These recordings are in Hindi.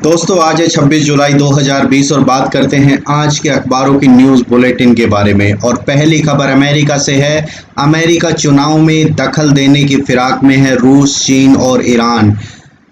दोस्तों आज है 26 जुलाई 2020 और बात करते हैं आज के अखबारों की न्यूज़ बुलेटिन के बारे में। और पहली खबर अमेरिका से है। अमेरिका चुनाव में दखल देने की फिराक में है रूस, चीन और ईरान।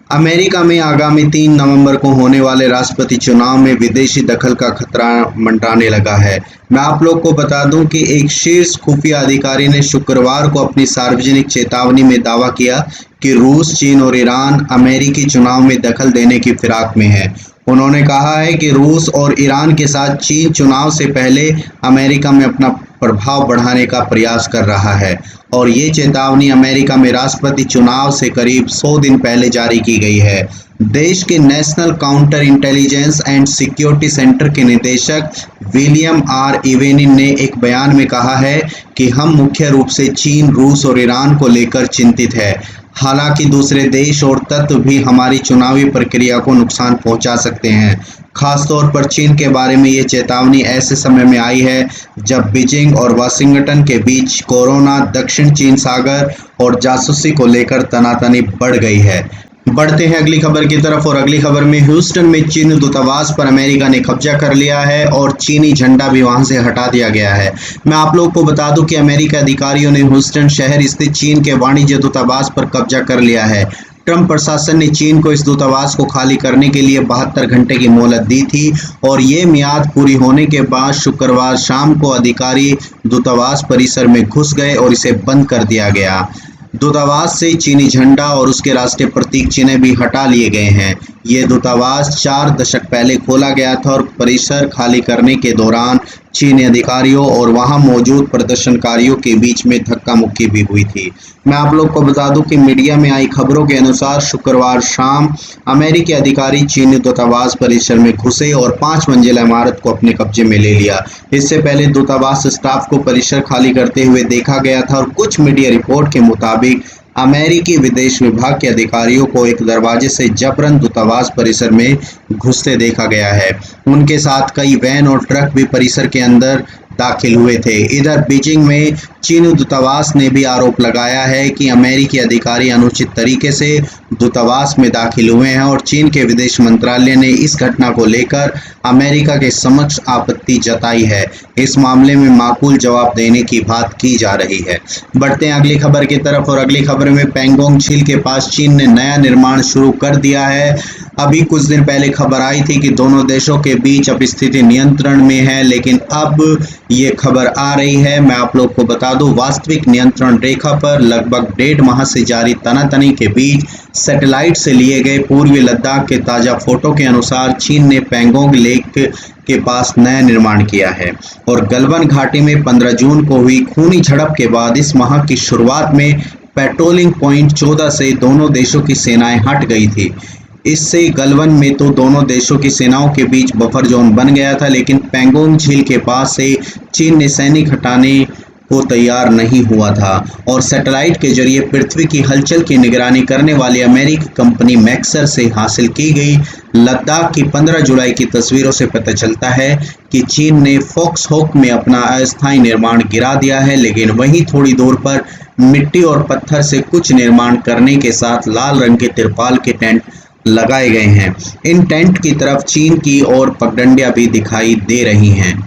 अमेरिका में आगामी 3 नवंबर को होने वाले राष्ट्रपति चुनाव में विदेशी दखल का खतरा मंडराने लगा है। मैं आप लोग को बता दूं कि एक शीर्ष खुफिया अधिकारी ने शुक्रवार को अपनी सार्वजनिक चेतावनी में दावा किया कि रूस, चीन और ईरान अमेरिकी चुनाव में दखल देने की फिराक में है। उन्होंने कहा है कि रूस और ईरान के साथ चीन चुनाव से पहले अमेरिका में अपना प्रभाव बढ़ाने का प्रयास कर रहा है और ये चेतावनी अमेरिका में राष्ट्रपति चुनाव से करीब 100 दिन पहले जारी की गई है। देश के national counter intelligence and security centre के निदेशक विलियम आर इवेनिन ने एक बयान में कहा है कि हम मुख्य रूप से चीन, रूस और ईरान को लेकर चिंतित है। हालांकि दूसरे देश और तत्व भी हमारी चुनावी प्रक्रिया को नुकसान पहुंचा सकते हैं। खासतौर पर चीन के बारे में ये चेतावनी ऐसे समय में आई है जब बीजिंग और वाशिंगटन के बीच कोरोना, दक्षिण चीन सागर और जासूसी को लेकर तनातनी बढ़ गई है। बढ़ते हैं अगली खबर की तरफ और अगली खबर में ह्यूस्टन में चीनी दूतावास पर अमेरिका ने कब्जा कर लिया है और चीनी झंडा भी वहां से हटा दिया गया है। मैं आप लोग को बता दूं कि अमेरिकी अधिकारियों ने ह्यूस्टन शहर स्थित चीन के वाणिज्य दूतावास पर कब्जा कर लिया है। ट्रंप प्रशासन ने चीन को इस दूतावास को खाली करने के लिए 72 घंटे की मोहलत दी थी और ये मियाद पूरी होने के बाद शुक्रवार शाम को अधिकारी दूतावास परिसर में घुस गए और इसे बंद कर दिया गया। दूतावास से चीनी झंडा और उसके राष्ट्रीय प्रतीक चिन्ह भी हटा लिए गए हैं। ये दूतावास 4 दशक पहले खोला गया था और परिसर खाली करने के दौरान चीनी अधिकारियों और वहां मौजूद प्रदर्शनकारियों के बीच में धक्का मुक्की भी हुई थी। मैं आप लोग को बता दूं कि मीडिया में आई खबरों के अनुसार शुक्रवार शाम अमेरिकी अधिकारी चीनी दूतावास परिसर में घुसे और 5 मंजिला इमारत को अपने कब्जे में ले लिया। इससे पहले दूतावास स्टाफ को परिसर खाली करते हुए देखा गया था और कुछ मीडिया रिपोर्ट के मुताबिक अमेरिकी विदेश विभाग के अधिकारियों को एक दरवाजे से जबरन दूतावास परिसर में घुसते देखा गया है। उनके साथ कई वैन और ट्रक भी परिसर के अंदर दाखिल हुए थे। इधर बीजिंग में चीनी दूतावास ने भी आरोप लगाया है कि अमेरिकी अधिकारी अनुचित तरीके से दूतावास में दाखिल हुए हैं और चीन के विदेश मंत्रालय ने इस घटना को लेकर अमेरिका के समक्ष आपत्ति जताई है। इस मामले में माकूल जवाब देने की बात की जा रही है। बढ़ते हैं अगली खबर की तरफ और अगली खबर में पेंगोंग झील के पास चीन ने नया निर्माण शुरू कर दिया है। अभी कुछ दिन पहले खबर आई थी कि दोनों देशों के बीच अब स्थिति नियंत्रण में है, लेकिन अब ये खबर आ रही है। मैं आप लोग को बता दूं, वास्तविक नियंत्रण रेखा पर लगभग 1.5 माह से जारी तनातनी के बीच सैटेलाइट से लिए गए पूर्वी लद्दाख के ताज़ा फोटो के अनुसार चीन ने पेंगोंग लेक के पास नया निर्माण किया है और गलवान घाटी में 15 जून को हुई खूनी झड़प के बाद इस माह की शुरुआत में पेट्रोलिंग पॉइंट 14 से दोनों देशों की सेनाएं हट गई थी। इससे गलवान में तो दोनों देशों की सेनाओं के बीच बफर जोन बन गया था, लेकिन पेंगोंग झील के पास से चीन ने सैनिक हटाने को तैयार नहीं हुआ था और सैटेलाइट के जरिए पृथ्वी की हलचल की निगरानी करने वाली अमेरिकी कंपनी मैक्सर से हासिल की गई लद्दाख की 15 जुलाई की तस्वीरों से पता चलता है कि चीन ने फॉक्सहॉक में अपना अस्थायी निर्माण गिरा दिया है, लेकिन वहीं थोड़ी दूर पर मिट्टी और पत्थर से कुछ निर्माण करने के साथ लाल रंग के तिरपाल के टेंट लगाए गए हैं। इन टेंट की तरफ चीन की और पगडंडियां भी दिखाई दे रही हैं।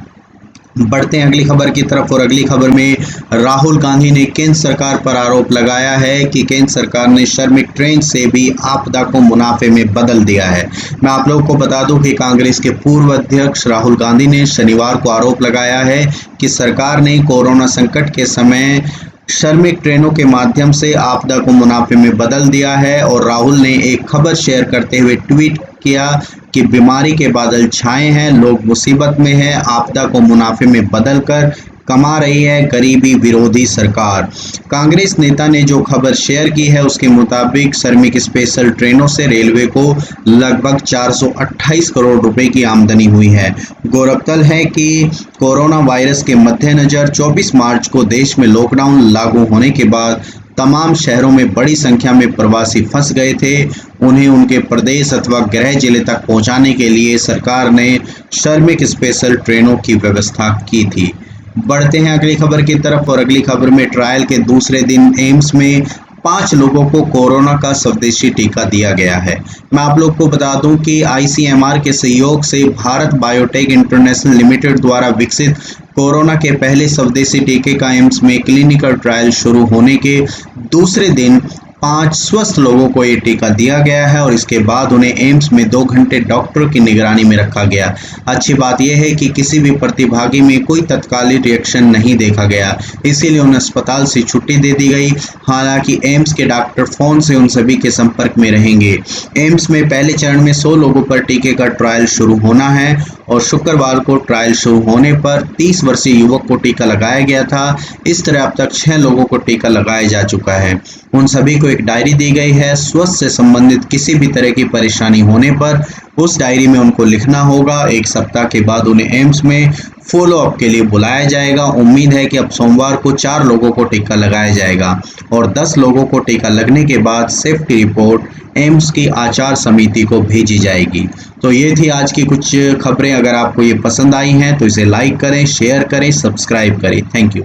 बढ़ते हैं अगली खबर की तरफ और अगली खबर में राहुल गांधी ने केंद्र सरकार पर आरोप लगाया है कि केंद्र सरकार ने श्रमिक ट्रेन से भी आपदा को मुनाफे में बदल दिया है। मैं आप लोगों को बता दूं कि कांग्रेस के पूर्व अध्यक्ष राहुल गांधी ने शनिवार को आरोप लगाया है कि सरकार ने कोरोना संकट के समय श्रमिक ट्रेनों के माध्यम से आपदा को मुनाफे में बदल दिया है और राहुल ने एक खबर शेयर करते हुए ट्वीट किया कि बीमारी के बादल छाए हैं, लोग मुसीबत में हैं, आपदा को मुनाफे में बदलकर कमा रही है गरीबी विरोधी सरकार। कांग्रेस नेता ने जो खबर शेयर की है उसके मुताबिक श्रमिक स्पेशल ट्रेनों से रेलवे को लगभग 428 करोड़ रुपए की आमदनी हुई है। गौरतलब है कि कोरोना वायरस के मद्देनजर 24 मार्च को देश में लॉकडाउन लागू होने के बाद तमाम शहरों में बड़ी संख्या में प्रवासी फंस गए थे। उन्हें उनके प्रदेश अथवा गृह जिले तक पहुंचाने के लिए सरकार ने श्रमिक स्पेशल ट्रेनों की व्यवस्था की थी। बढ़ते हैं अगली खबर की तरफ और अगली खबर में ट्रायल के दूसरे दिन एम्स में 5 लोगों को कोरोना का स्वदेशी टीका दिया गया है। मैं आप लोग को बता दूं कि आईसीएमआर के सहयोग से भारत बायोटेक इंटरनेशनल लिमिटेड द्वारा विकसित कोरोना के पहले स्वदेशी टीके का एम्स में क्लिनिकल ट्रायल शुरू होने के दूसरे दिन 5 स्वस्थ लोगों को ये टीका दिया गया है और इसके बाद उन्हें एम्स में 2 घंटे डॉक्टर की निगरानी में रखा गया। अच्छी बात यह है कि किसी भी प्रतिभागी में कोई तत्कालीन रिएक्शन नहीं देखा गया, इसीलिए उन्हें अस्पताल से छुट्टी दे दी गई। हालांकि एम्स के डॉक्टर फोन से उन सभी के संपर्क में रहेंगे। एम्स में पहले चरण में 100 लोगों पर टीके का ट्रायल शुरू होना है और शुक्रवार को ट्रायल शुरू होने पर 30 वर्षीय युवक को टीका लगाया गया था। इस तरह अब तक 6 लोगों को टीका लगाया जा चुका है। उन सभी को एक डायरी दी गई है। स्वास्थ्य से संबंधित किसी भी तरह की परेशानी होने पर उस डायरी में उनको लिखना होगा। 1 सप्ताह के बाद उन्हें एम्स में फॉलो अप के लिए बुलाया जाएगा। उम्मीद है कि अब सोमवार को 4 लोगों को टीका लगाया जाएगा और 10 लोगों को टीका लगने के बाद सेफ्टी रिपोर्ट एम्स की आचार समिति को भेजी जाएगी। तो ये थी आज की कुछ खबरें। अगर आपको ये पसंद आई हैं तो इसे लाइक करें, शेयर करें, सब्सक्राइब करें। Thank you.